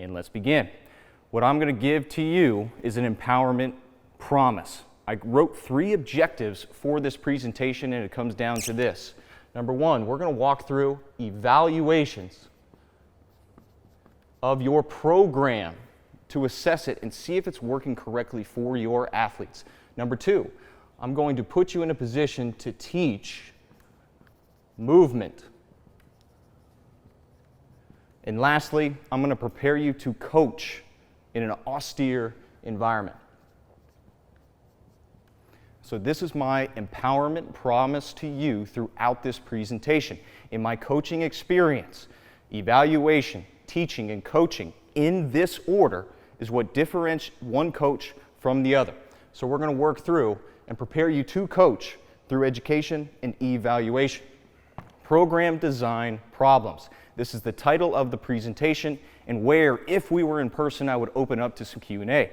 And let's begin. What I'm going to give to you is an empowerment promise. I wrote 3 objectives for this presentation, and it comes down to this. Number 1, we're going to walk through evaluations of your program to assess it and see if it's working correctly for your athletes. Number 2, I'm going to put you in a position to teach movement. And lastly, I'm going to prepare you to coach in an austere environment. So this is my empowerment promise to you throughout this presentation. In my coaching experience, evaluation, teaching, and coaching in this order is what differentiates one coach from the other. So we're going to work through and prepare you to coach through education and evaluation. Program design problems. This is the title of the presentation, and where, if we were in person, I would open up to some Q&A.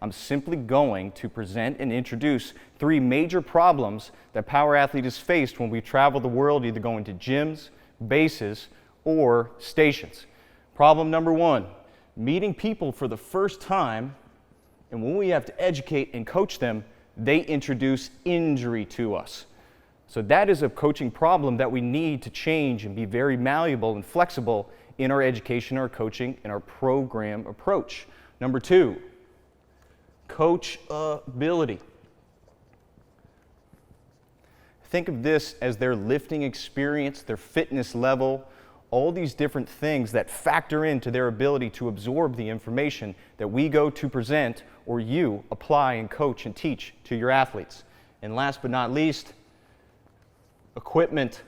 I'm simply going to present and introduce 3 major problems that power athletes face when we travel the world, either going to gyms, bases, or stations. Problem number 1, meeting people for the first time, and when we have to educate and coach them, they introduce injury to us. So that is a coaching problem that we need to change and be very malleable and flexible in our education, our coaching, and our program approach. Number 2, coachability. Think of this as their lifting experience, their fitness level, all these different things that factor into their ability to absorb the information that we go to present or you apply and coach and teach to your athletes. And last but not least, equipment.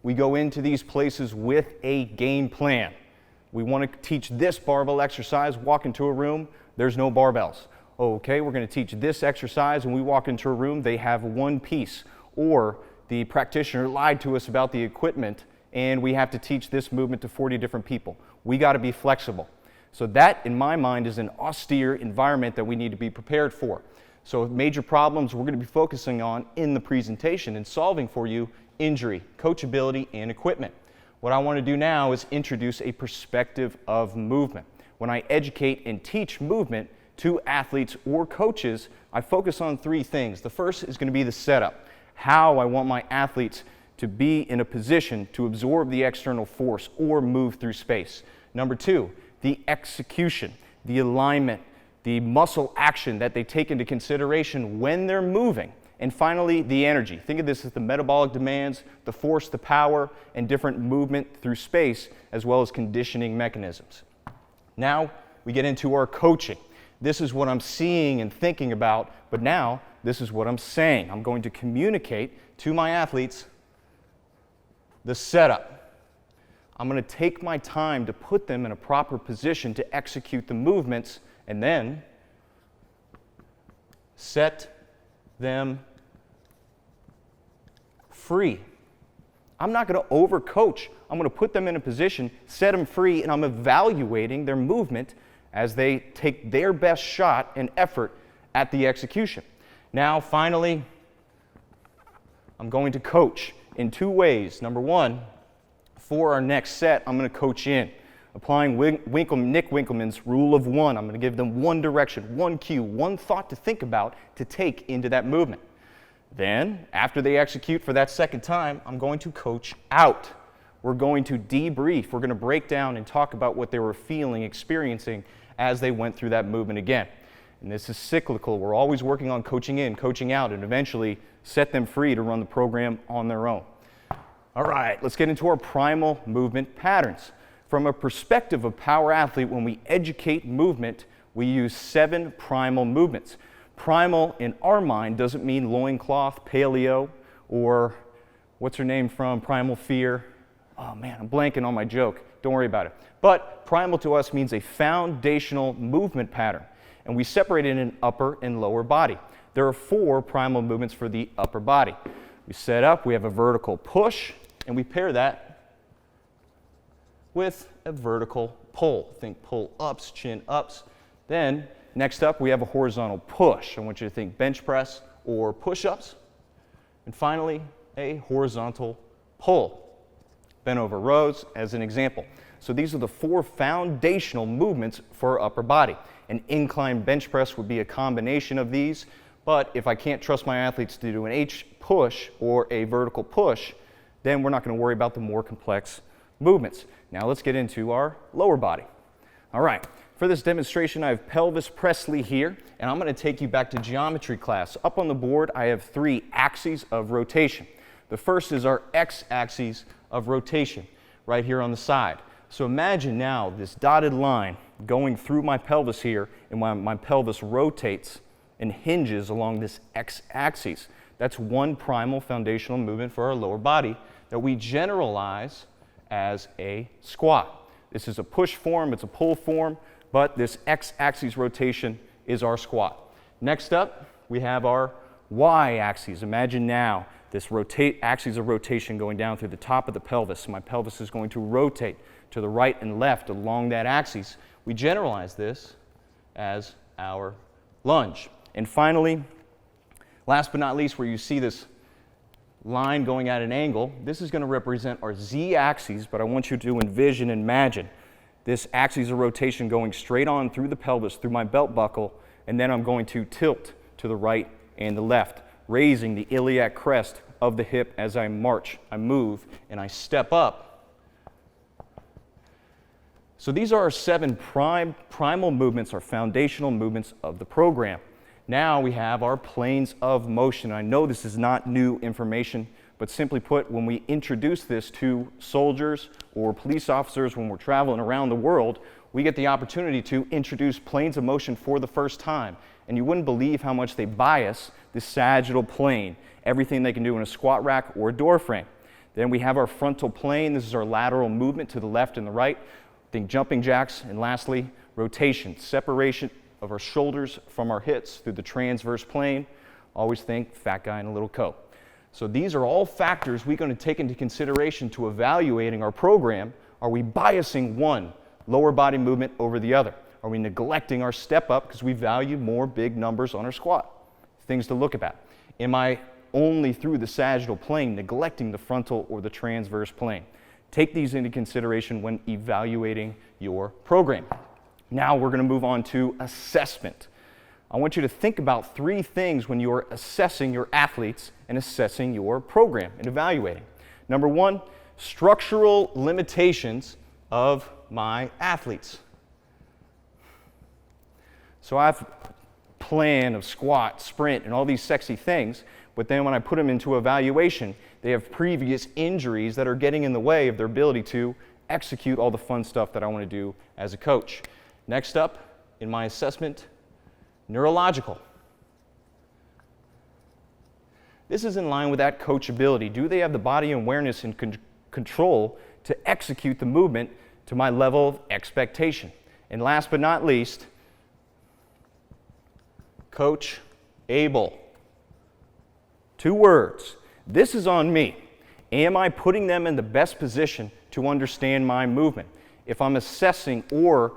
We go into these places with a game plan. We want to teach this barbell exercise, walk into a room, there's no barbells. Okay, we're going to teach this exercise, and we walk into a room, they have one piece. Or the practitioner lied to us about the equipment, and we have to teach this movement to 40 different people. We got to be flexible. So that, in my mind, is an austere environment that we need to be prepared for. So major problems we're going to be focusing on in the presentation and solving for you: injury, coachability, and equipment. What I want to do now is introduce a perspective of movement. When I educate and teach movement to athletes or coaches, I focus on 3 things. The first is going to be the setup, how I want my athletes to be in a position to absorb the external force or move through space. Number 2, the execution, the alignment, the muscle action that they take into consideration when they're moving. And finally, the energy. Think of this as the metabolic demands, the force, the power, and different movement through space, as well as conditioning mechanisms. Now we get into our coaching. This is what I'm seeing and thinking about, but now this is what I'm saying. I'm going to communicate to my athletes the setup. I'm going to take my time to put them in a proper position to execute the movements, and then set them free. I'm not going to overcoach. I'm going to put them in a position, set them free, and I'm evaluating their movement as they take their best shot and effort at the execution. Now, finally, I'm going to coach in 2 ways. Number 1, for our next set, I'm going to coach in, applying Nick Winkelman's rule of 1. I'm going to give them one direction, one cue, one thought to think about to take into that movement. Then, after they execute for that second time, I'm going to coach out. We're going to debrief. We're going to break down and talk about what they were feeling, experiencing as they went through that movement again. And this is cyclical. We're always working on coaching in, coaching out, and eventually set them free to run the program on their own. All right, let's get into our primal movement patterns. From a perspective of power athlete, when we educate movement, we use 7 primal movements. Primal, in our mind, doesn't mean loincloth, paleo, or what's her name from Primal Fear? Oh man, I'm blanking on my joke. Don't worry about it. But primal to us means a foundational movement pattern, and we separate it in upper and lower body. There are 4 primal movements for the upper body. We set up, we have a vertical push, and we pair that with a vertical pull. Think pull-ups, chin-ups. Then, next up, we have a horizontal push. I want you to think bench press or push-ups. And finally, a horizontal pull. Bent over rows as an example. So these are the 4 foundational movements for our upper body. An incline bench press would be a combination of these, but if I can't trust my athletes to do an H push or a vertical push, then we're not going to worry about the more complex movements. Now let's get into our lower body. All right, for this demonstration I have pelvis Presley here, and I'm going to take you back to geometry class. Up on the board I have 3 axes of rotation. The first is our x-axis of rotation right here on the side. So imagine now this dotted line going through my pelvis here, and my pelvis rotates and hinges along this x-axis. That's one primal foundational movement for our lower body that we generalize as a squat. This is a push form, it's a pull form, but this x-axis rotation is our squat. Next up, we have our y-axis. Imagine now this axis of rotation going down through the top of the pelvis. My pelvis is going to rotate to the right and left along that axis. We generalize this as our lunge. And finally, last but not least, where you see this line going at an angle, this is going to represent our z-axis, but I want you to envision and imagine this axis of rotation going straight on through the pelvis, through my belt buckle, and then I'm going to tilt to the right and the left, raising the iliac crest of the hip as I march, I move, and I step up. So these are our 7 primal movements, our foundational movements of the program. Now we have our planes of motion. I know this is not new information, but simply put, when we introduce this to soldiers or police officers when we're traveling around the world, we get the opportunity to introduce planes of motion for the first time. And you wouldn't believe how much they bias the sagittal plane, everything they can do in a squat rack or a door frame. Then we have our frontal plane. This is our lateral movement to the left and the right. Think jumping jacks. And lastly, rotation, separation of our shoulders from our hips through the transverse plane. Always think fat guy in a little coat. So these are all factors we're going to take into consideration to evaluating our program. Are we biasing one lower body movement over the other? Are we neglecting our step up because we value more big numbers on our squat? Things to look at. Am I only through the sagittal plane neglecting the frontal or the transverse plane? Take these into consideration when evaluating your program. Now we're going to move on to assessment. I want you to think about 3 things when you're assessing your athletes and assessing your program and evaluating. Number 1, structural limitations of my athletes. So I have a plan of squat, sprint, and all these sexy things, but then when I put them into evaluation, they have previous injuries that are getting in the way of their ability to execute all the fun stuff that I want to do as a coach. Next up in my assessment, neurological. This is in line with that coachability. Do they have the body awareness and control to execute the movement to my level of expectation? And last but not least, coach able. 2 words. This is on me. Am I putting them in the best position to understand my movement? If I'm assessing or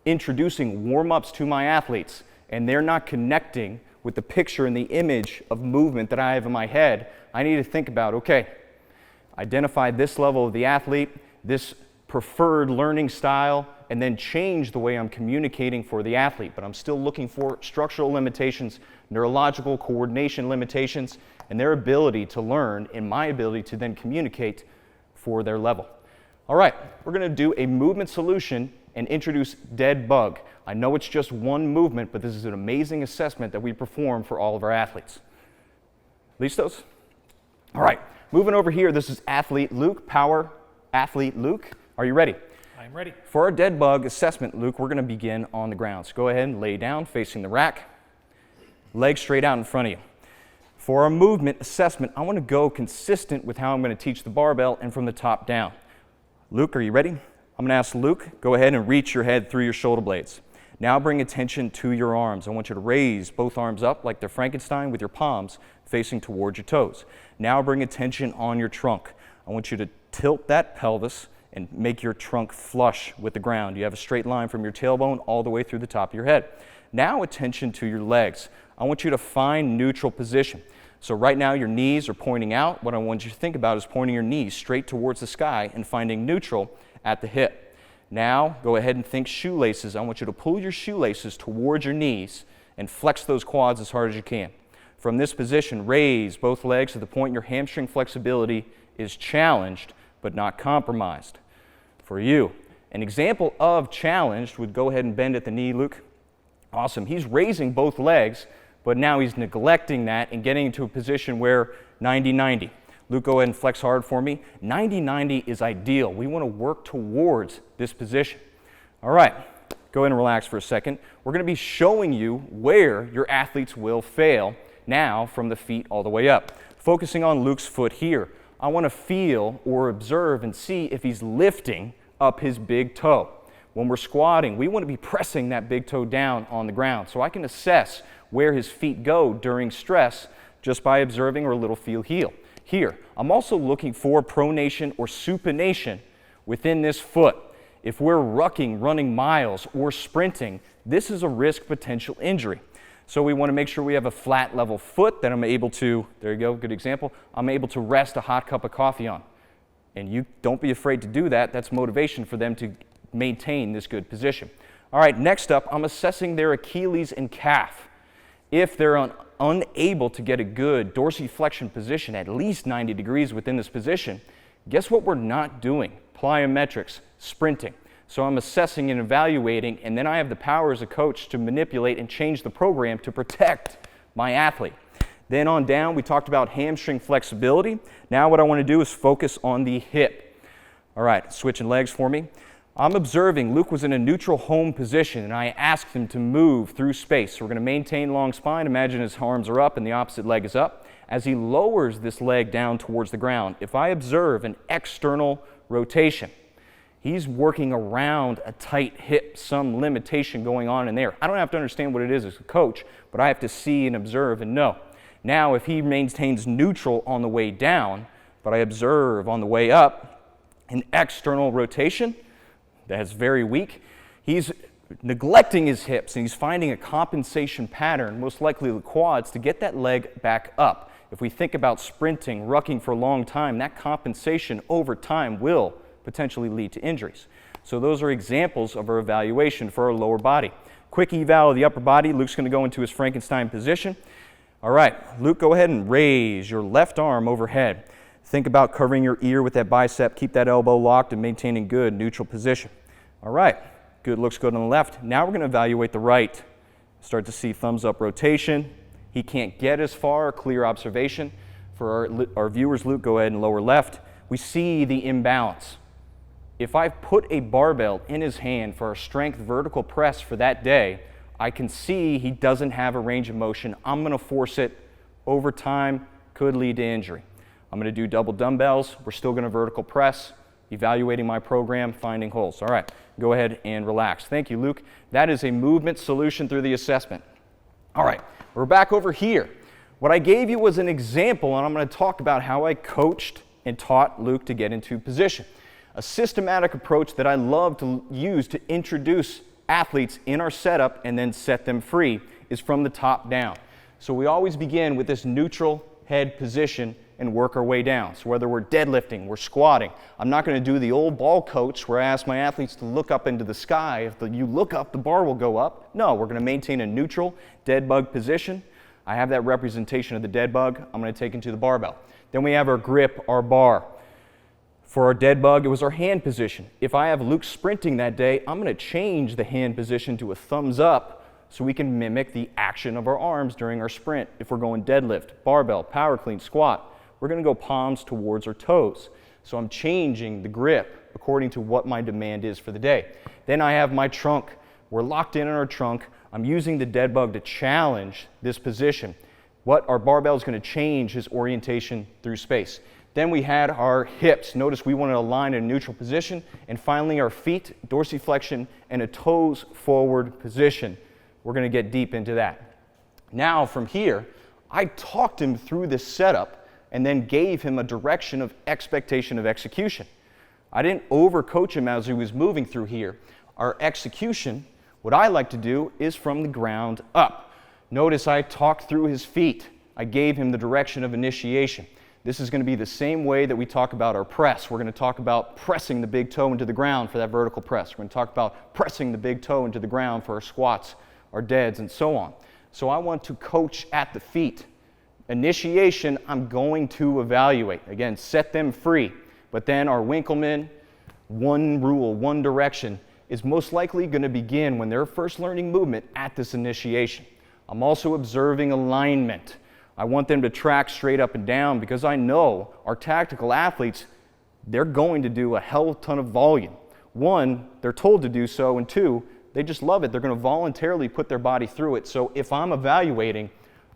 introducing warm-ups to my athletes and they're not connecting with the picture and the image of movement that I have in my head, I need to think about, okay, identify this level of the athlete, this preferred learning style, and then change the way I'm communicating for the athlete. But I'm still looking for structural limitations, neurological coordination limitations, and their ability to learn and my ability to then communicate for their level. All right, we're going to do a movement solution and introduce dead bug. I know it's just one movement, but this is an amazing assessment that we perform for all of our athletes. Listos? All right, moving over here, this is athlete Luke, power athlete Luke. Are you ready? I'm ready. For our dead bug assessment, Luke, we're going to begin on the ground. So go ahead and lay down facing the rack, legs straight out in front of you. For our movement assessment, I want to go consistent with how I'm going to teach the barbell and from the top down. Luke, are you ready? I'm going to ask Luke, go ahead and reach your head through your shoulder blades. Now bring attention to your arms. I want you to raise both arms up like they're Frankenstein with your palms facing towards your toes. Now bring attention on your trunk. I want you to tilt that pelvis and make your trunk flush with the ground. You have a straight line from your tailbone all the way through the top of your head. Now attention to your legs. I want you to find neutral position. So right now your knees are pointing out. What I want you to think about is pointing your knees straight towards the sky and finding neutral at the hip. Now, go ahead and think shoelaces. I want you to pull your shoelaces towards your knees and flex those quads as hard as you can. From this position, raise both legs to the point your hamstring flexibility is challenged but not compromised. For you, an example of challenged would go ahead and bend at the knee, Luke. Awesome. He's raising both legs, but now he's neglecting that and getting into a position where 90-90. Luke, go ahead and flex hard for me. 90-90 is ideal. We want to work towards this position. All right, go ahead and relax for a second. We're going to be showing you where your athletes will fail now from the feet all the way up. Focusing on Luke's foot here, I want to feel or observe and see if he's lifting up his big toe. When we're squatting, we want to be pressing that big toe down on the ground so I can assess where his feet go during stress just by observing or a little feel heel. Here, I'm also looking for pronation or supination within this foot. If we're rucking, running miles, or sprinting, this is a risk potential injury. So we want to make sure we have a flat level foot that I'm able to, there you go, good example, I'm able to rest a hot cup of coffee on. And you don't be afraid to do that. That's motivation for them to maintain this good position. All right, next up, I'm assessing their Achilles and calf. If they're unable to get a good dorsiflexion position, at least 90 degrees within this position, guess what we're not doing? Plyometrics, sprinting. So I'm assessing and evaluating, and then I have the power as a coach to manipulate and change the program to protect my athlete. Then on down, we talked about hamstring flexibility. Now what I want to do is focus on the hip. All right, switching legs for me. I'm observing Luke was in a neutral home position, and I asked him to move through space. So we're going to maintain long spine. Imagine his arms are up and the opposite leg is up. As he lowers this leg down towards the ground, if I observe an external rotation, he's working around a tight hip, some limitation going on in there. I don't have to understand what it is as a coach, but I have to see and observe and know. Now, if he maintains neutral on the way down, but I observe on the way up an external rotation, that's very weak, he's neglecting his hips and he's finding a compensation pattern, most likely the quads, to get that leg back up. If we think about sprinting, rucking for a long time, that compensation over time will potentially lead to injuries. So those are examples of our evaluation for our lower body. Quick eval of the upper body. Luke's going to go into his Frankenstein position. All right, Luke, go ahead and raise your left arm overhead. Think about covering your ear with that bicep. Keep that elbow locked and maintaining good neutral position. All right, good, looks good on the left. Now we're going to evaluate the right. Start to see thumbs up rotation. He can't get as far, clear observation. For our viewers, Luke, go ahead and lower left. We see the imbalance. If I put a barbell in his hand for a strength vertical press for that day, I can see he doesn't have a range of motion. I'm going to force it. Over time, could lead to injury. I'm going to do double dumbbells. We're still going to vertical press, evaluating my program, finding holes. All right, go ahead and relax. Thank you, Luke. That is a movement solution through the assessment. All right, we're back over here. What I gave you was an example, and I'm going to talk about how I coached and taught Luke to get into position. A systematic approach that I love to use to introduce athletes in our setup and then set them free is from the top down. So we always begin with this neutral head position and work our way down. So whether we're deadlifting, we're squatting, I'm not going to do the old ball coach where I ask my athletes to look up into the sky. If you look up, the bar will go up. No, we're going to maintain a neutral dead bug position. I have that representation of the dead bug. I'm going to take into the barbell. Then we have our grip, our bar. For our dead bug, it was our hand position. If I have Luke sprinting that day, I'm going to change the hand position to a thumbs up so we can mimic the action of our arms during our sprint. If we're going deadlift, barbell, power clean, squat, we're going to go palms towards our toes. So I'm changing the grip according to what my demand is for the day. Then I have my trunk. We're locked in our trunk. I'm using the dead bug to challenge this position. What our barbell is going to change his orientation through space. Then we had our hips. Notice we want to align in a neutral position. And finally, our feet, dorsiflexion, and a toes forward position. We're going to get deep into that. Now, from here, I talked him through this setup and then gave him a direction of expectation of execution. I didn't overcoach him as he was moving through here. Our execution, what I like to do, is from the ground up. Notice I talked through his feet. I gave him the direction of initiation. This is going to be the same way that we talk about our press. We're going to talk about pressing the big toe into the ground for that vertical press. We're going to talk about pressing the big toe into the ground for our squats, our deads, and so on. So I want to coach at the feet. Initiation, I'm going to evaluate. Again, set them free. But then our Winkelmann, one rule, one direction, is most likely going to begin when they're first learning movement at this initiation. I'm also observing alignment. I want them to track straight up and down because I know our tactical athletes, they're going to do a hell ton of volume. One, they're told to do so, and two, they just love it. They're going to voluntarily put their body through it. So if I'm evaluating,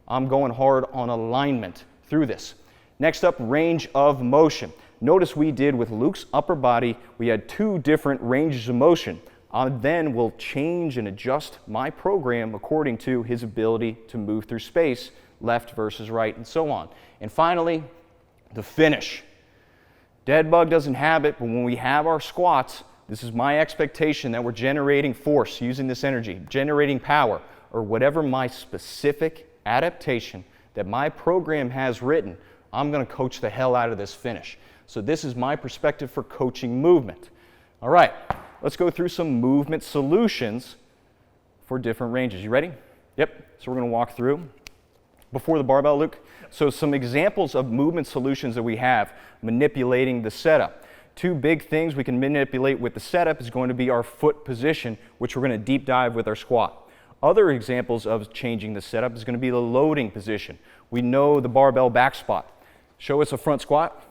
I'm going hard on alignment through this. Next up, range of motion. Notice we did with Luke's upper body, we had 2 different ranges of motion. I then will change and adjust my program according to his ability to move through space, left versus right, and so on. And finally, the finish. Dead bug doesn't have it, but when we have our squats, this is my expectation that we're generating force, using this energy, generating power, or whatever my specific adaptation that my program has written, I'm going to coach the hell out of this finish. So this is my perspective for coaching movement. All right, let's go through some movement solutions for different ranges. You ready? Yep. So we're going to walk through. Before the barbell, Luke, so some examples of movement solutions that we have, manipulating the setup. 2 big things we can manipulate with the setup is going to be our foot position, which we're going to deep dive with our squat. Other examples of changing the setup is going to be the loading position. We know the barbell back spot. Show us a front squat.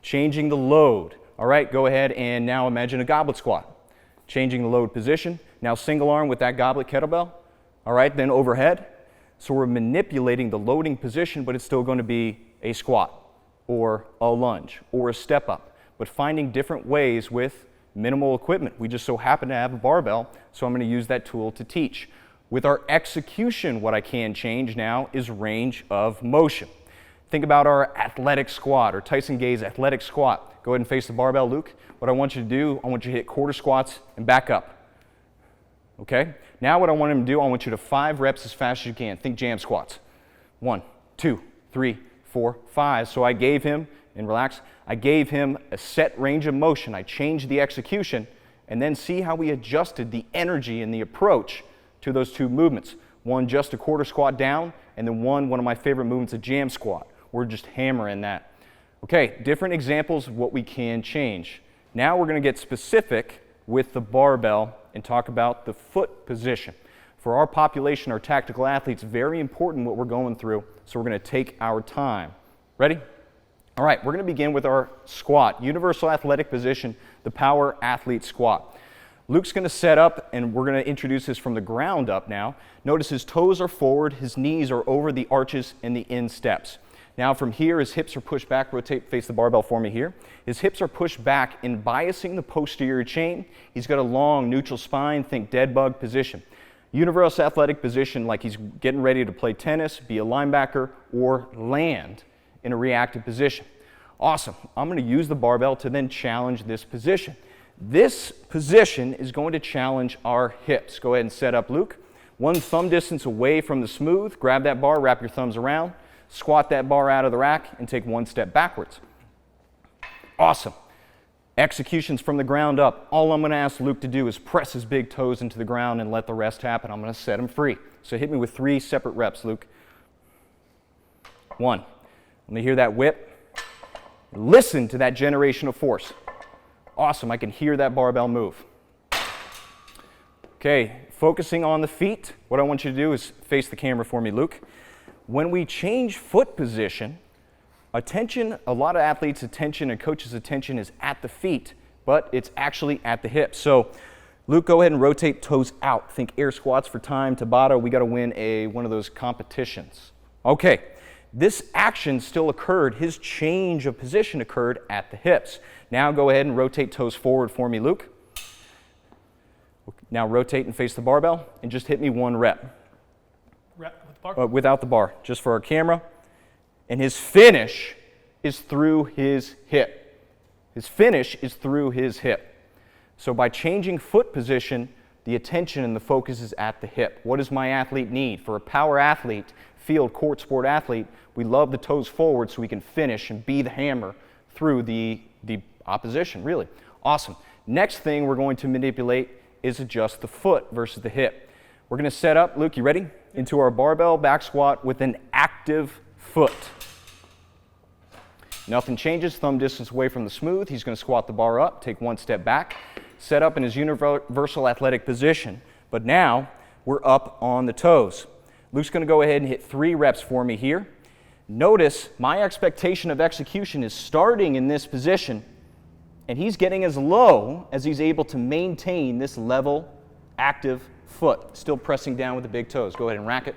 Changing the load. All right, go ahead and now imagine a goblet squat. Changing the load position. Now single arm with that goblet kettlebell. All right, then overhead. So we're manipulating the loading position, but it's still going to be a squat or a lunge or a step up. But finding different ways with minimal equipment. We just so happen to have a barbell, so I'm going to use that tool to teach. With our execution, what I can change now is range of motion. Think about our athletic squat or Tyson Gay's athletic squat. Go ahead and face the barbell, Luke. What I want you to do, I want you to hit quarter squats and back up. Okay? Now what I want him to do, I want you to 5 reps as fast as you can. Think jam squats. 1, 2, 3, 4, 5. So I gave him, and relax, I gave him a set range of motion. I changed the execution, and then see how we adjusted the energy and the approach to those 2 movements. One, just a quarter squat down, and then one of my favorite movements, a jam squat. We're just hammering that. Okay, different examples of what we can change. Now we're going to get specific with the barbell and talk about the foot position. For our population, our tactical athletes, very important what we're going through, so we're going to take our time. Ready? All right, we're going to begin with our squat, universal athletic position, the power athlete squat. Luke's going to set up, and we're going to introduce this from the ground up now. Notice his toes are forward, his knees are over the arches and the insteps. Now from here, his hips are pushed back. Rotate, face the barbell for me here. His hips are pushed back in biasing the posterior chain. He's got a long neutral spine, think dead bug position. Universal athletic position, like he's getting ready to play tennis, be a linebacker, or land in a reactive position. Awesome. I'm going to use the barbell to then challenge this position. This position is going to challenge our hips. Go ahead and set up, Luke. 1 thumb distance away from the smooth. Grab that bar, wrap your thumbs around. Squat that bar out of the rack and take 1 step backwards. Awesome. Executions from the ground up. All I'm going to ask Luke to do is press his big toes into the ground and let the rest happen. I'm going to set him free. So hit me with 3 separate reps, Luke. 1. Let me hear that whip. Listen to that generation of force. Awesome. I can hear that barbell move. Okay, focusing on the feet. What I want you to do is face the camera for me, Luke. When we change foot position, attention, a lot of athletes' attention and coaches' attention is at the feet, but it's actually at the hips. So, Luke, go ahead and rotate toes out. Think air squats for time, Tabata. We got to win one of those competitions. Okay, this action still occurred. His change of position occurred at the hips. Now go ahead and rotate toes forward for me, Luke. Now rotate and face the barbell, and just hit me 1 rep. Without the bar, just for our camera. And his finish is through his hip. His finish is through his hip. So by changing foot position, the attention and the focus is at the hip. What does my athlete need? For a power athlete, field court sport athlete, we love the toes forward so we can finish and be the hammer through the opposition, really. Awesome. Next thing we're going to manipulate is adjust the foot versus the hip. We're going to set up, Luke, you ready? Into our barbell back squat with an active foot. Nothing changes, thumb distance away from the smooth. He's going to squat the bar up, take one step back, set up in his universal athletic position. But now we're up on the toes. Luke's going to go ahead and hit 3 reps for me here. Notice my expectation of execution is starting in this position, and he's getting as low as he's able to maintain this level, active foot, still pressing down with the big toes. Go ahead and rack it.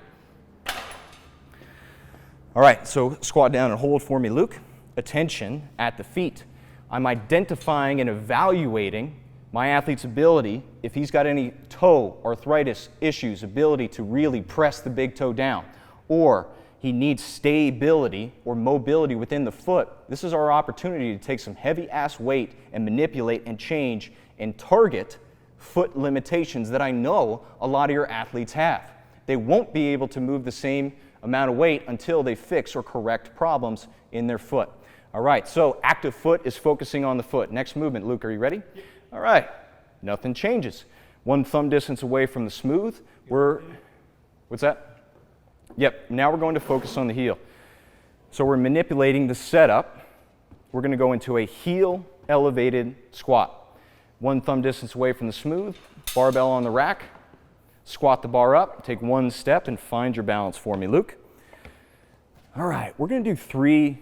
All right, so squat down and hold for me, Luke. Attention at the feet. I'm identifying and evaluating my athlete's ability, if he's got any toe arthritis issues, ability to really press the big toe down, or he needs stability or mobility within the foot. This is our opportunity to take some heavy ass weight and manipulate and change and target foot limitations that I know a lot of your athletes have. They won't be able to move the same amount of weight until they fix or correct problems in their foot. All right, so active foot is focusing on the foot. Next movement, Luke, are you ready? Yep. All right, nothing changes. One thumb distance away from the smooth. What's that? Yep, now we're going to focus on the heel. So we're manipulating the setup. We're going to go into a heel elevated squat. One thumb distance away from the smooth, barbell on the rack, squat the bar up, take one step and find your balance for me, Luke. All right, we're going to do 3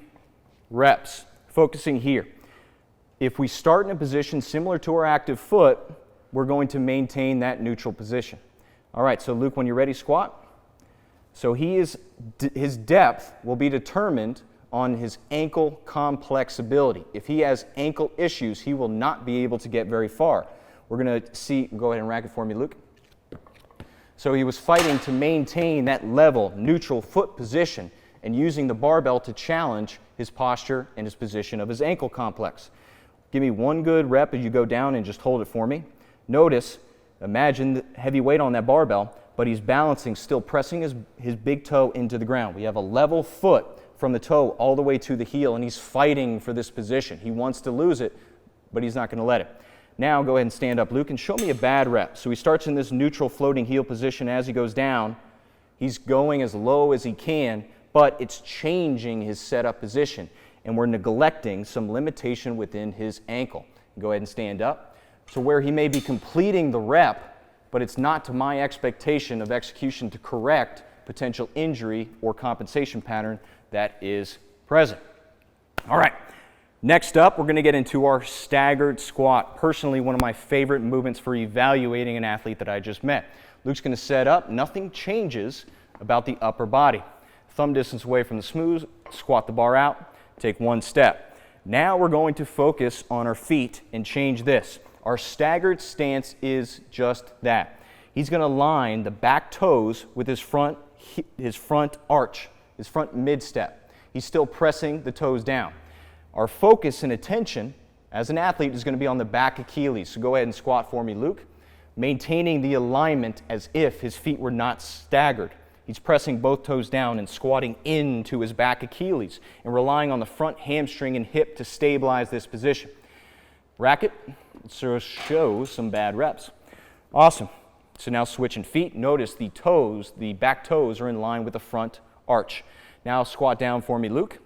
reps, focusing here. If we start in a position similar to our active foot, we're going to maintain that neutral position. All right, so Luke, when you're ready, squat. So his depth will be determined on his ankle complexability. If he has ankle issues, he will not be able to get very far. We're going to see, go ahead and rack it for me, Luke. So he was fighting to maintain that level, neutral foot position and using the barbell to challenge his posture and his position of his ankle complex. Give me one good rep as you go down and just hold it for me. Notice, imagine the heavy weight on that barbell, but he's balancing, still pressing his big toe into the ground. We have a level foot from the toe all the way to the heel, and he's fighting for this position. He wants to lose it, but he's not going to let it. Now go ahead and stand up, Luke, and show me a bad rep. So he starts in this neutral floating heel position. As he goes down, he's going as low as he can, but it's changing his setup position, and we're neglecting some limitation within his ankle. Go ahead and stand up. So where he may be completing the rep, but it's not to my expectation of execution to correct potential injury or compensation pattern that is present. All right, next up, we're going to get into our staggered squat. Personally, one of my favorite movements for evaluating an athlete that I just met. Luke's going to set up. Nothing changes about the upper body. Thumb distance away from the smooth, squat the bar out, take one step. Now we're going to focus on our feet and change this. Our staggered stance is just that. He's going to line the back toes with his front arch, his front mid-step. He's still pressing the toes down. Our focus and attention as an athlete is going to be on the back Achilles. So go ahead and squat for me, Luke. Maintaining the alignment as if his feet were not staggered. He's pressing both toes down and squatting into his back Achilles and relying on the front hamstring and hip to stabilize this position. Rack it. So show some bad reps. Awesome. So now switching feet. Notice the toes, the back toes are in line with the front arch. Now squat down for me, Luke.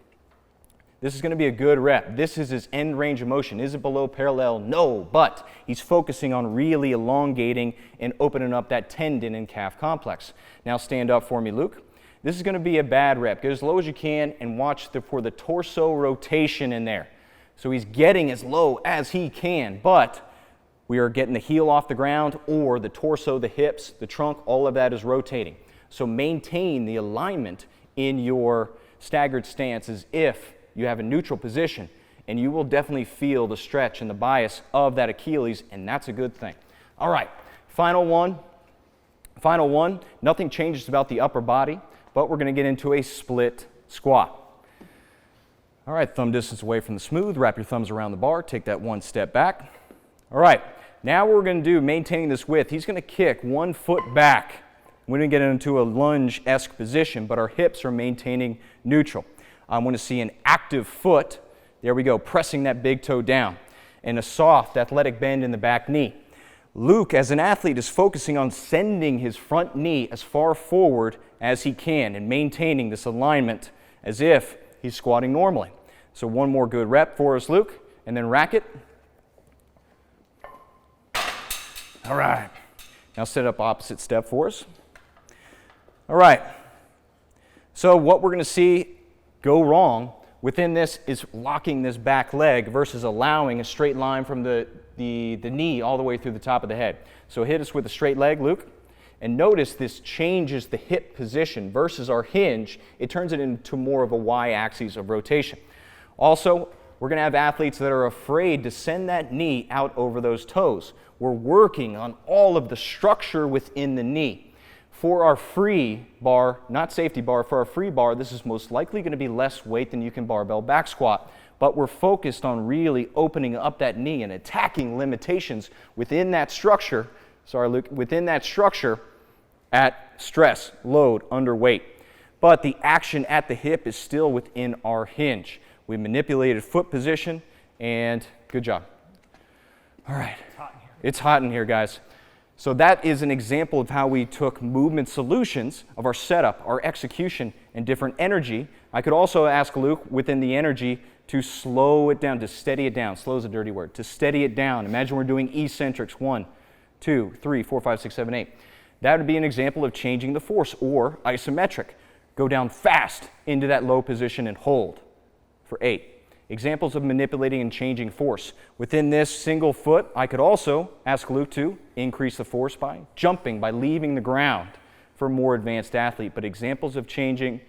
This is going to be a good rep. This is his end range of motion. Is it below parallel? No, but he's focusing on really elongating and opening up that tendon and calf complex. Now stand up for me, Luke. This is going to be a bad rep. Get as low as you can and watch for the torso rotation in there. So he's getting as low as he can, but we are getting the heel off the ground or the torso, the hips, the trunk, all of that is rotating. So maintain the alignment in your staggered stance as if you have a neutral position, and you will definitely feel the stretch and the bias of that Achilles, and that's a good thing. All right, final one. Nothing changes about the upper body, but we're going to get into a split squat. All right, thumb distance away from the smooth, wrap your thumbs around the bar, take that one step back. All right, now what we're going to do, maintaining this width, he's going to kick one foot back We didn't get into a lunge-esque position, but our hips are maintaining neutral. I want to see an active foot, there we go, pressing that big toe down, and a soft athletic bend in the back knee. Luke, as an athlete, is focusing on sending his front knee as far forward as he can and maintaining this alignment as if he's squatting normally. So one more good rep for us, Luke, and then rack it. All right. Now set up opposite step for us. All right. So what we're going to see go wrong within this is locking this back leg versus allowing a straight line from the knee all the way through the top of the head. So hit us with a straight leg, Luke. And notice this changes the hip position versus our hinge. It turns it into more of a y-axis of rotation. Also, we're going to have athletes that are afraid to send that knee out over those toes. We're working on all of the structure within the knee. For our free bar, not safety bar, for our free bar, this is most likely going to be less weight than you can barbell back squat. But we're focused on really opening up that knee and attacking limitations within that structure, within that structure at stress, load, underweight. But the action at the hip is still within our hinge. We manipulated foot position, and good job. All right. It's hot in here. It's hot in here, guys. So that is an example of how we took movement solutions of our setup, our execution, and different energy. I could also ask Luke, within the energy, to slow it down, to steady it down. Slow is a dirty word. To steady it down. Imagine we're doing eccentrics. 1, 2, 3, 4, 5, 6, 7, 8. That would be an example of changing the force, or isometric. Go down fast into that low position and hold for 8. Examples of manipulating and changing force. Within this single foot, I could also ask Luke to increase the force by jumping, by leaving the ground for a more advanced athlete, but examples of changing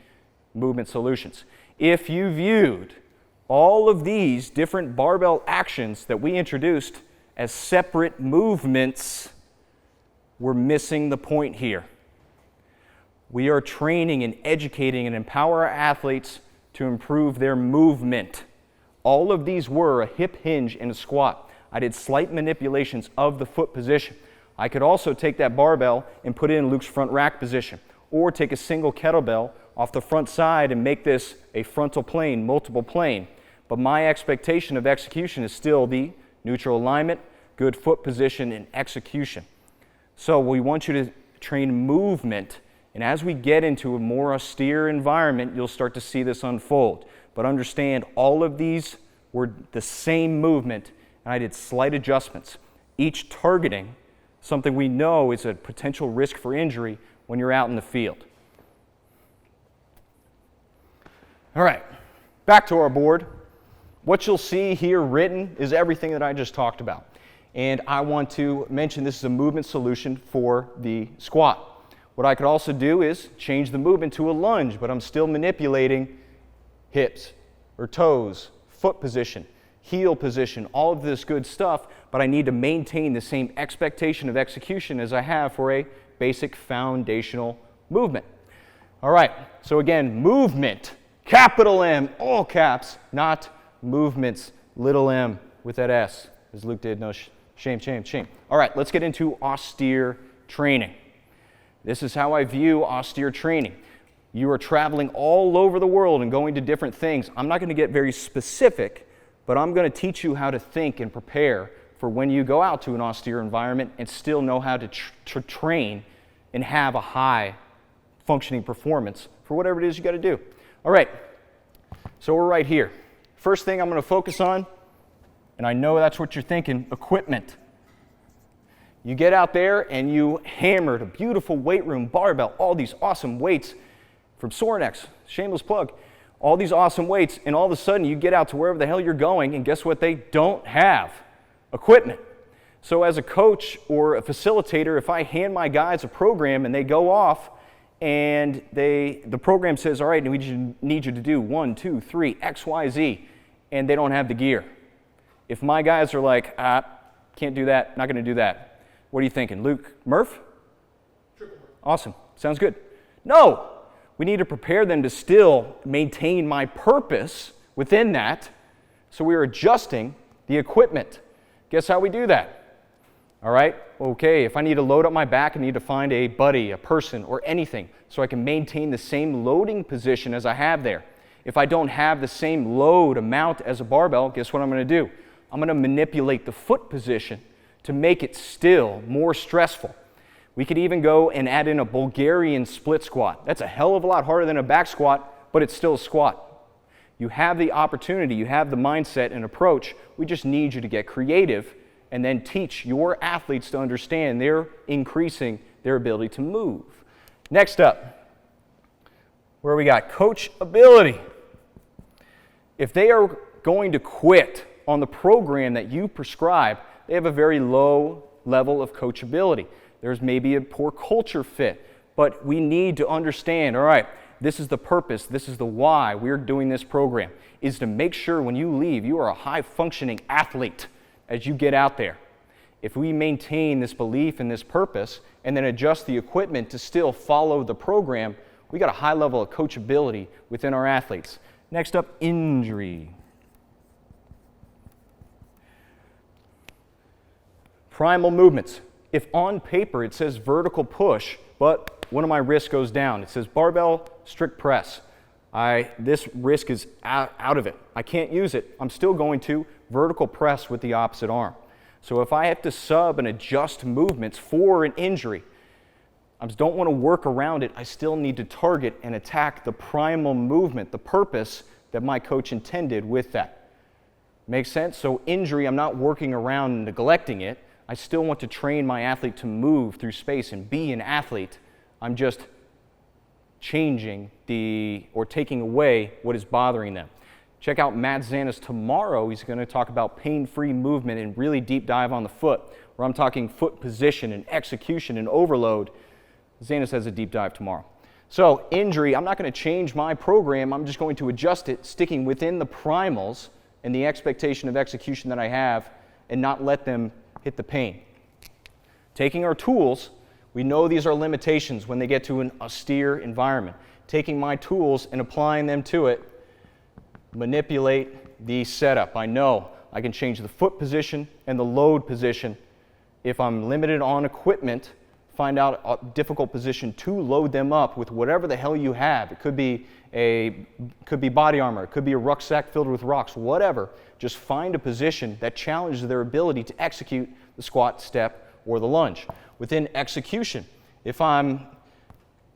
movement solutions. If you viewed all of these different barbell actions that we introduced as separate movements, we're missing the point here. We are training and educating and empower our athletes to improve their movement. All of these were a hip hinge and a squat. I did slight manipulations of the foot position. I could also take that barbell and put it in Luke's front rack position, or take a single kettlebell off the front side and make this a frontal plane, multiple plane. But my expectation of execution is still the neutral alignment, good foot position, and execution. So we want you to train movement, and as we get into a more austere environment, you'll start to see this unfold. But understand, all of these were the same movement, and I did slight adjustments, each targeting something we know is a potential risk for injury when you're out in the field. All right, back to our board. What you'll see here written is everything that I just talked about. And I want to mention this is a movement solution for the squat. What I could also do is change the movement to a lunge, but I'm still manipulating hips or toes, foot position, heel position, all of this good stuff, but I need to maintain the same expectation of execution as I have for a basic foundational movement. All right, so again, movement, capital M, all caps, not movements, little m with that S, as Luke did. No, shame, shame, shame. All right, let's get into austere training. This is how I view austere training. You are traveling all over the world and going to different things. I'm not going to get very specific, but I'm going to teach you how to think and prepare for when you go out to an austere environment and still know how to train and have a high functioning performance for whatever it is you got to do. All right, so we're right here. First thing I'm going to focus on, and I know that's what you're thinking, equipment. You get out there and you hammered a beautiful weight room barbell, all these awesome weights from Sorinex, shameless plug, all these awesome weights, and all of a sudden you get out to wherever the hell you're going, and guess what they don't have? Equipment. So as a coach or a facilitator, if I hand my guys a program and they go off and the program says, all right, we need you to do 1, 2, 3, X, Y, Z, and they don't have the gear. If my guys are like, can't do that, not going to do that, what are you thinking? Luke, Murph? Triple. Awesome. Sounds good. No. We need to prepare them to still maintain my purpose within that. So we're adjusting the equipment. Guess how we do that? All right? Okay, if I need to load up my back, I need to find a buddy, a person, or anything so I can maintain the same loading position as I have there. If I don't have the same load amount as a barbell, guess what I'm going to do? I'm going to manipulate the foot position to make it still more stressful. We could even go and add in a Bulgarian split squat. That's a hell of a lot harder than a back squat, but it's still a squat. You have the opportunity, you have the mindset and approach. We just need you to get creative and then teach your athletes to understand they're increasing their ability to move. Next up, where we got coachability. If they are going to quit on the program that you prescribe, they have a very low level of coachability. There's maybe a poor culture fit, but we need to understand, all right, this is the purpose, this is the why we're doing this program, is to make sure when you leave, you are a high-functioning athlete as you get out there. If we maintain this belief and this purpose and then adjust the equipment to still follow the program, we got a high level of coachability within our athletes. Next up, injury. Primal movements. If on paper it says vertical push, but one of my wrists goes down, it says barbell strict press. This wrist is out of it. I can't use it. I'm still going to vertical press with the opposite arm. So if I have to sub and adjust movements for an injury, I just don't want to work around it. I still need to target and attack the primal movement, the purpose that my coach intended with that. Make sense? So injury, I'm not working around and neglecting it. I still want to train my athlete to move through space and be an athlete. I'm just changing or taking away what is bothering them. Check out Matt Zanis tomorrow. He's going to talk about pain-free movement and really deep dive on the foot, where I'm talking foot position and execution and overload. Zanis has a deep dive tomorrow. So injury, I'm not going to change my program. I'm just going to adjust it, sticking within the primals and the expectation of execution that I have, and not let them hit the pain. Taking our tools, we know these are limitations when they get to an austere environment. Taking my tools and applying them to it, manipulate the setup. I know I can change the foot position and the load position. If I'm limited on equipment, find out a difficult position to load them up with whatever the hell you have. It could be body armor, it could be a rucksack filled with rocks, whatever. Just find a position that challenges their ability to execute the squat, step, or the lunge. Within execution, if I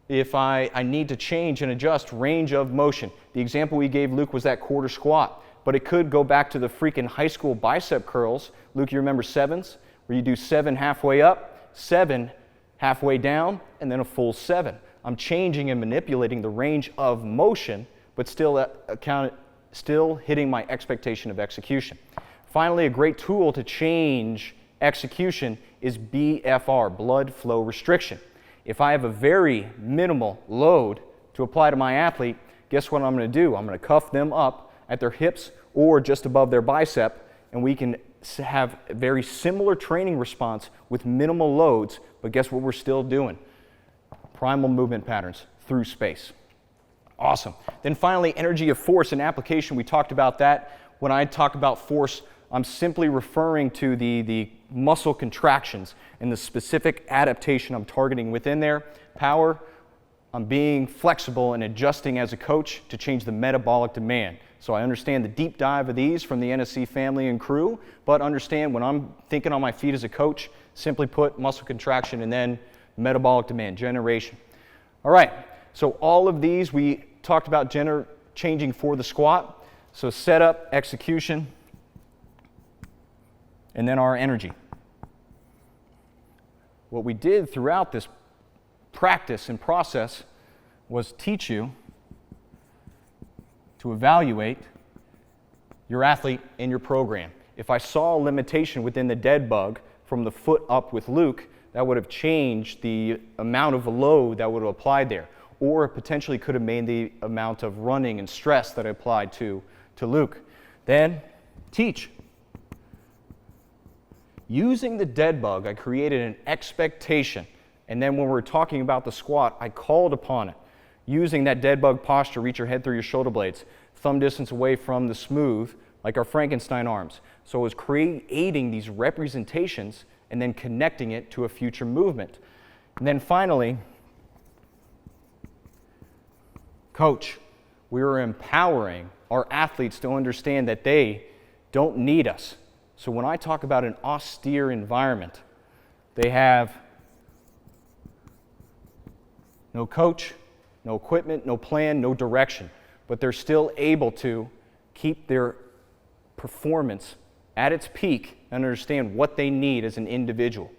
need to change and adjust range of motion. The example we gave Luke was that quarter squat, but it could go back to the freaking high school bicep curls. Luke, you remember sevens? Where you do 7 halfway up, 7 halfway down, and then a full 7. I'm changing and manipulating the range of motion, but still hitting my expectation of execution. Finally, a great tool to change execution is BFR, blood flow restriction. If I have a very minimal load to apply to my athlete, guess what I'm going to do? I'm going to cuff them up at their hips or just above their bicep, and we can have a very similar training response with minimal loads, but guess what we're still doing? Primal movement patterns through space. Awesome. Then finally, energy of force and application. We talked about that. When I talk about force, I'm simply referring to the muscle contractions and the specific adaptation I'm targeting within there. Power, I'm being flexible and adjusting as a coach to change the metabolic demand. So I understand the deep dive of these from the NSC family and crew, but understand when I'm thinking on my feet as a coach, simply put muscle contraction and then metabolic demand, generation. All right, so all of these we talked about changing for the squat. So setup, execution, and then our energy. What we did throughout this practice and process was teach you to evaluate your athlete and your program. If I saw a limitation within the dead bug from the foot up with Luke, that would have changed the amount of load that would have applied there, or it potentially could have made the amount of running and stress that I applied to Luke. Then teach. Using the dead bug, I created an expectation, and then when we're talking about the squat, I called upon it. Using that dead bug posture, reach your head through your shoulder blades, thumb distance away from the smooth, like our Frankenstein arms. So I was creating these representations and then connecting it to a future movement. And then finally, coach, we are empowering our athletes to understand that they don't need us. So when I talk about an austere environment, they have no coach, no equipment, no plan, no direction, but they're still able to keep their performance at its peak and understand what they need as an individual.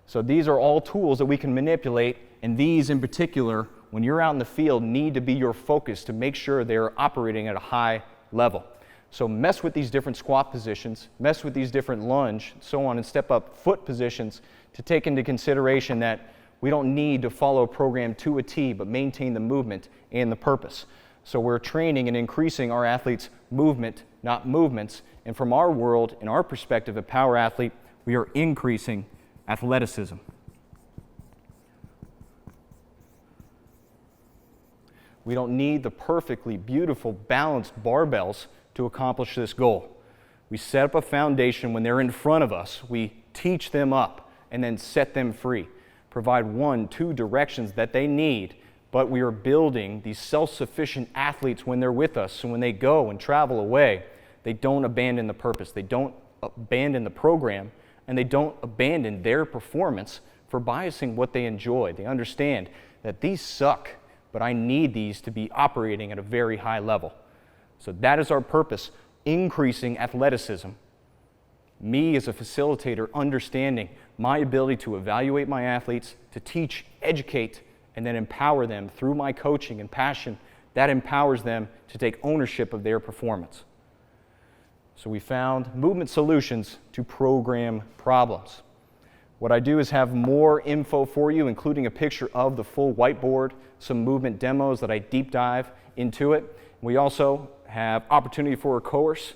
So these are all tools that we can manipulate, and these in particular, when you're out in the field, need to be your focus to make sure they're operating at a high level. So mess with these different squat positions, mess with these different lunge, so on, and step up foot positions to take into consideration that we don't need to follow a program to a T, but maintain the movement and the purpose. So we're training and increasing our athletes' movement, not movements. And from our world, in our perspective, a power athlete, we are increasing athleticism. We don't need the perfectly beautiful, balanced barbells to accomplish this goal. We set up a foundation when they're in front of us. We teach them up and then set them free. Provide 1, 2 directions that they need, but we are building these self-sufficient athletes when they're with us. So when they go and travel away, they don't abandon the purpose, they don't abandon the program, and they don't abandon their performance for biasing what they enjoy. They understand that these suck, but I need these to be operating at a very high level. So that is our purpose, increasing athleticism. Me as a facilitator understanding my ability to evaluate my athletes, to teach, educate, and then empower them through my coaching and passion. That empowers them to take ownership of their performance. So we found movement solutions to program problems. What I do is have more info for you, including a picture of the full whiteboard, some movement demos that I deep dive into it. We also have opportunity for a course.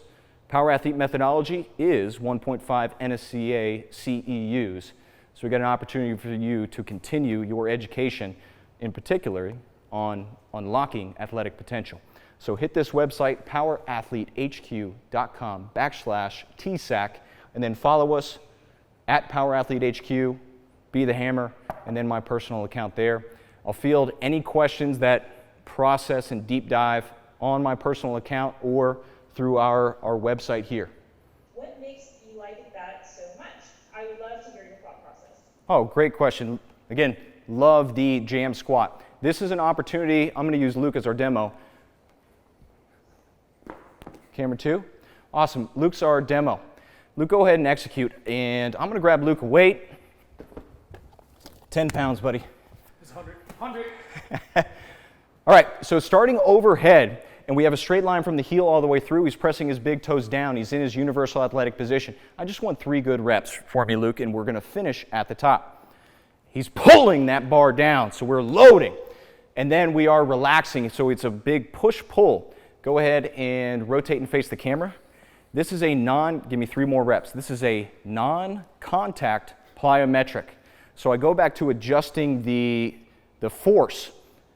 Power Athlete Methodology is 1.5 NSCA CEUs. So we got an opportunity for you to continue your education, in particular on unlocking athletic potential. So hit this website, powerathletehq.com/TSAC, and then follow us at PowerAthleteHQ, Be the Hammer, and then my personal account there. I'll field any questions that process and deep dive on my personal account or through our website here. What makes you like that so much? I would love to hear your thought process. Oh, great question. Again, love the jam squat. This is an opportunity. I'm going to use Luke as our demo. Camera 2. Awesome. Luke's our demo. Luke, go ahead and execute. And I'm going to grab Luke a weight. 10 pounds, buddy. It's 100. All right, so starting overhead, and we have a straight line from the heel all the way through. He's pressing his big toes down. He's in his universal athletic position. I just want 3 good reps for me, Luke, and we're going to finish at the top. He's pulling that bar down, so we're loading. And then we are relaxing, so it's a big push-pull. Go ahead and rotate and face the camera. This is give me 3 more reps. This is a non-contact plyometric. So I go back to adjusting the force.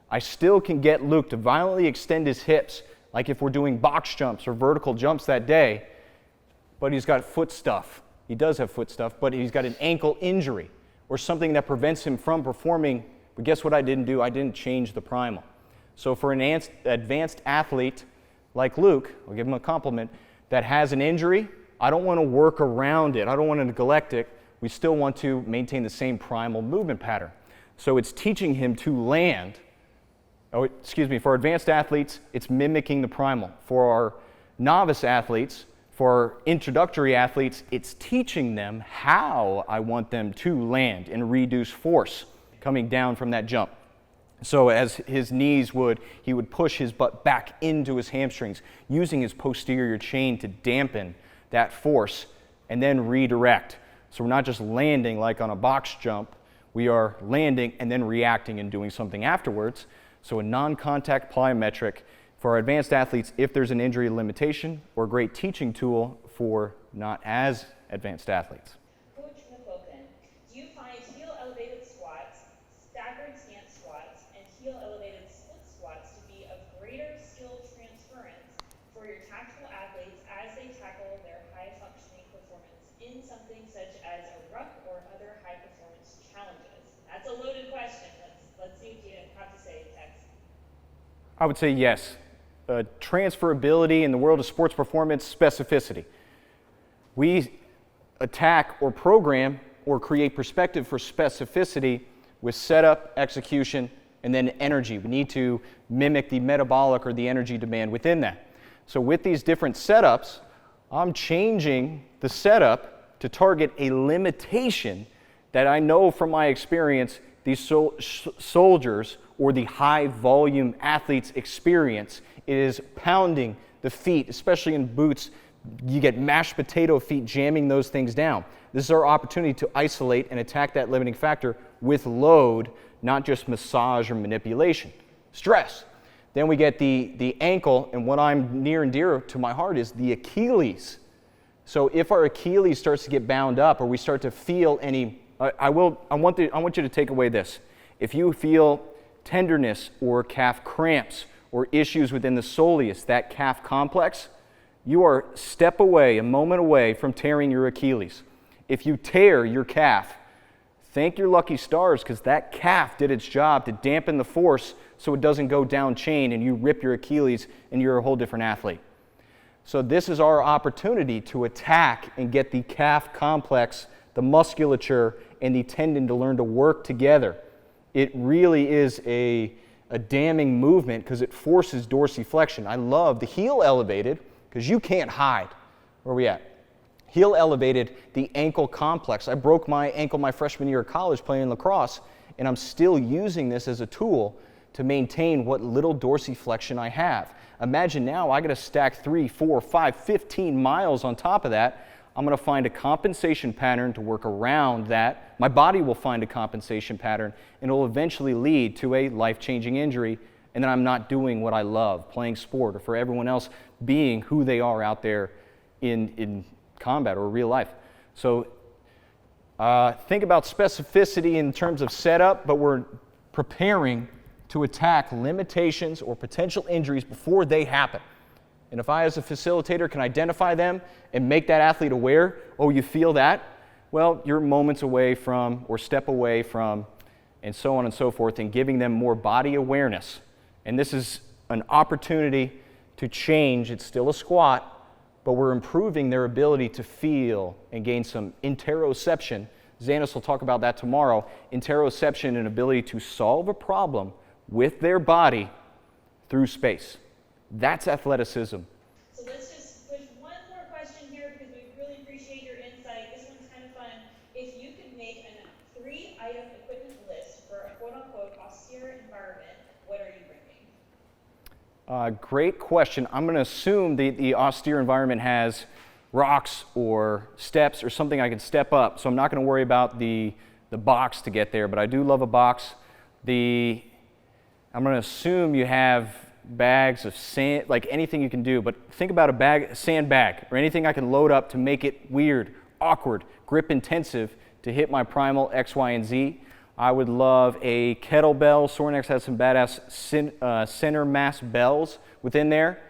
I still can get Luke to violently extend his hips, like if we're doing box jumps or vertical jumps that day, but he's got foot stuff. He does have foot stuff, but he's got an ankle injury or something that prevents him from performing. But guess what I didn't do? I didn't change the primal. So for an advanced athlete like Luke, I'll give him a compliment, that has an injury, I don't want to work around it. I don't want to neglect it. We still want to maintain the same primal movement pattern. So it's teaching him to land. For advanced athletes, it's mimicking the primal. For our novice athletes, for our introductory athletes, it's teaching them how I want them to land and reduce force coming down from that jump. So as his knees he would push his butt back into his hamstrings, using his posterior chain to dampen that force and then redirect. So we're not just landing like on a box jump, we are landing and then reacting and doing something afterwards. So a non-contact plyometric for our advanced athletes if there's an injury limitation, or a great teaching tool for not as advanced athletes. Coach McQuilkin, do you find heel-elevated squats, staggered stance squats, and heel-elevated split squats to be of greater skill transference for your tactical athletes as they tackle their high-functioning performance in something such as a ruck or question. Let's see what you have to say, Tex. I would say yes. Transferability in the world of sports performance, specificity. We attack or program or create perspective for specificity with setup, execution, and then energy. We need to mimic the metabolic or the energy demand within that. So with these different setups, I'm changing the setup to target a limitation that I know from my experience these soldiers or the high volume athletes experience is pounding the feet, especially in boots. You get mashed potato feet jamming those things down. This is our opportunity to isolate and attack that limiting factor with load, not just massage or manipulation. Stress. Then we get the ankle, and what I'm near and dear to my heart is the Achilles. So if our Achilles starts to get bound up or we start to feel any, I want you to take away this. If you feel tenderness or calf cramps or issues within the soleus, that calf complex, you are a step away, a moment away from tearing your Achilles. If you tear your calf, thank your lucky stars, because that calf did its job to dampen the force so it doesn't go down chain and you rip your Achilles and you're a whole different athlete. So this is our opportunity to attack and get the calf complex, the musculature, and the tendon to learn to work together. It really is a damning movement because it forces dorsiflexion. I love the heel elevated because you can't hide. Where are we at? Heel elevated, the ankle complex. I broke my ankle my freshman year of college playing lacrosse, and I'm still using this as a tool to maintain what little dorsiflexion I have. Imagine now I got to stack 3, 4, 5, 15 miles on top of that. I'm going to find a compensation pattern to work around that. My body will find a compensation pattern, and it will eventually lead to a life-changing injury, and then I'm not doing what I love, playing sport, or for everyone else being who they are out there in combat or real life. So think about specificity in terms of setup, but we're preparing to attack limitations or potential injuries before they happen. And if I, as a facilitator, can identify them and make that athlete aware, oh, you feel that? Well, you're moments away from, or step away from, and so on and so forth, and giving them more body awareness. And this is an opportunity to change. It's still a squat, but we're improving their ability to feel and gain some interoception. Xanis will talk about that tomorrow. Interoception and ability to solve a problem with their body through space. That's athleticism. So let's just push one more question here because we really appreciate your insight. This one's kind of fun. If you could make a 3-item equipment list for a quote-unquote austere environment, what are you bringing? Great question. I'm going to assume the austere environment has rocks or steps or something I can step up. So I'm not going to worry about the box to get there, but I do love a box. I'm going to assume you have bags of sand, like anything you can do, but think about a sand bag or anything I can load up to make it weird, awkward, grip intensive to hit my primal X, Y, and Z. I would love a kettlebell. Sorinex has some badass center mass bells within there.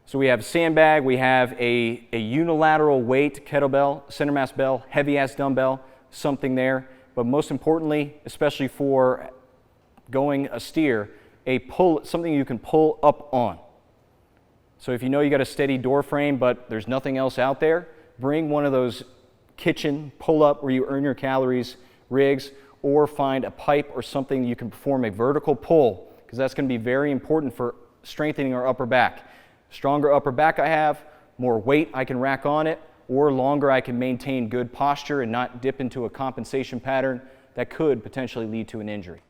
So we have a sandbag, we have a unilateral weight kettlebell, center mass bell, heavy ass dumbbell, something there. But most importantly, especially for going austere, something you can pull up on. So if you know you got a steady door frame but there's nothing else out there, bring one of those kitchen pull up where you earn your calories rigs, or find a pipe or something you can perform a vertical pull, because that's going to be very important for strengthening our upper back. Stronger upper back I have, more weight I can rack on it, or longer I can maintain good posture and not dip into a compensation pattern that could potentially lead to an injury.